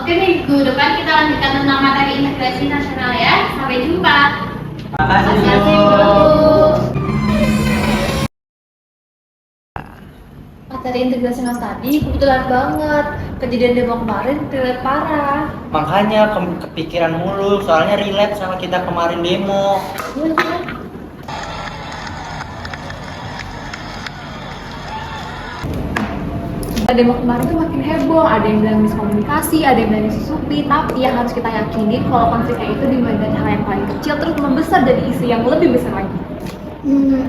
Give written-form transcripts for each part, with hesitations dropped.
Oke nih, minggu depan kita lanjutkan tentang materi integrasi nasional ya. Sampai jumpa. Makasih, Makasih, Bu. Bu. Materi integrasi mas tadi kebetulan banget. Kejadian demo kemarin relate parah. Makanya kepikiran mulu, soalnya relate sama kita kemarin demo. Iya kan? Demo kemarin tuh makin heboh, ada yang bilang miskomunikasi, ada yang bilang disusupi, tapi yang harus kita yakini kalau konfliknya itu dimulai dari hal yang paling kecil terus membesar jadi isu yang lebih besar lagi.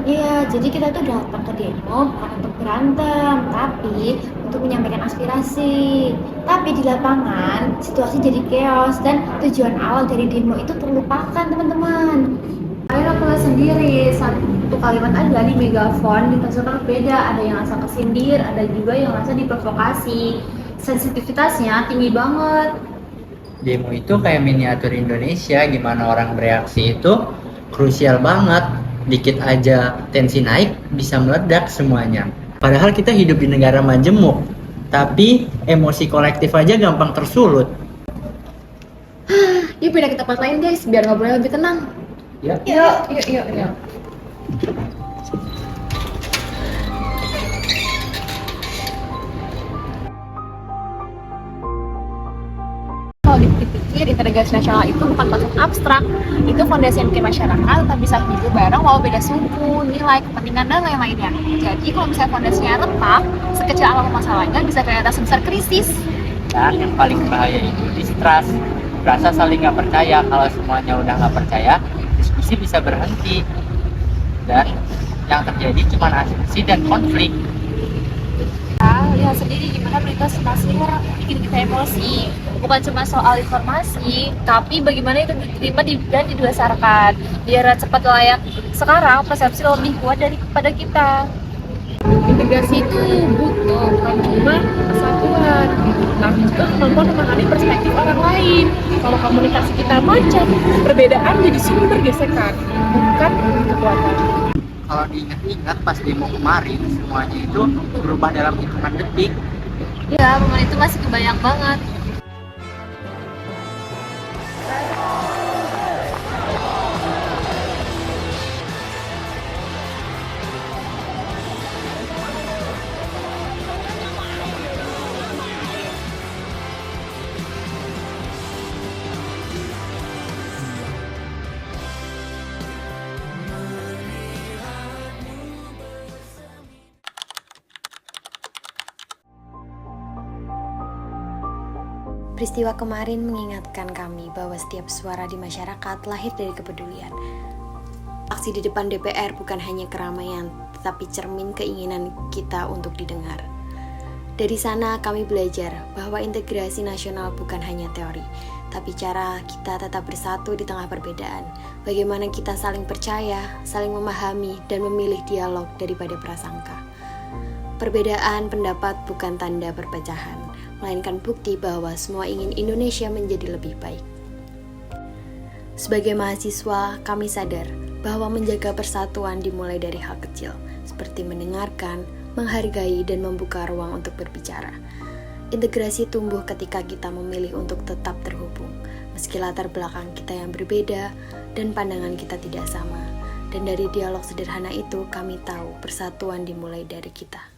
Iya, jadi kita tuh datang ke demo bukan untuk berantem, tapi untuk menyampaikan aspirasi. Tapi di lapangan, situasi jadi chaos dan tujuan awal dari demo itu terlupakan, teman-teman. Akhirnya aku lihat sendiri, satu kalimat aja di megafon ditafsirkan beda, ada yang rasa kesindir, ada juga yang rasa diprovokasi. Sensitivitasnya tinggi banget. Demo itu kayak miniatur Indonesia, gimana orang bereaksi itu krusial banget. Dikit aja tensi naik, bisa meledak semuanya. Padahal kita hidup di negara majemuk, tapi emosi kolektif aja gampang tersulut. Yuk pindah ke tempat lain guys, biar ngobrolnya lebih tenang. Ya. Yuk. Kalau dipikir integrasi nasional itu bukan konsep abstrak, itu fondasi yang bikin masyarakat tetap bisa hidup bareng walau beda suku, nilai, kepentingan, dan lain-lainnya. Jadi kalau misalnya fondasinya retak, sekecil apapun masalahnya bisa ternyata sebesar krisis. Dan yang paling bahaya itu distrust, rasa saling nggak percaya. Kalau semuanya udah nggak percaya, diskusi bisa berhenti, dan yang terjadi cuma asumsi dan konflik. Lihat sendiri gimana berita masih bikin kita emosi. Bukan cuma soal informasi, tapi bagaimana itu diterima dan didasarkan. Biar cepat layak. Sekarang persepsi lebih kuat daripada kita. Integrasi itu butuh bukan cuma kesatuan, tapi juga kemampuan memahami perspektif orang lain. Kalau komunikasi kita macet, perbedaan jadi sumber gesekan, bukan kekuatan. Kalau diingat-ingat pas demo kemarin, semuanya itu berubah dalam hitungan detik. Ya, momen itu masih kebayang banget. Peristiwa kemarin mengingatkan kami bahwa setiap suara di masyarakat lahir dari kepedulian. Aksi di depan DPR bukan hanya keramaian, tetapi cermin keinginan kita untuk didengar. Dari sana kami belajar bahwa integrasi nasional bukan hanya teori, tapi cara kita tetap bersatu di tengah perbedaan. Bagaimana kita saling percaya, saling memahami, dan memilih dialog daripada prasangka. Perbedaan pendapat bukan tanda perpecahan, melainkan bukti bahwa semua ingin Indonesia menjadi lebih baik. Sebagai mahasiswa, kami sadar bahwa menjaga persatuan dimulai dari hal kecil, seperti mendengarkan, menghargai, dan membuka ruang untuk berbicara. Integrasi tumbuh ketika kita memilih untuk tetap terhubung, meski latar belakang kita yang berbeda dan pandangan kita tidak sama. Dan dari dialog sederhana itu, kami tahu persatuan dimulai dari kita.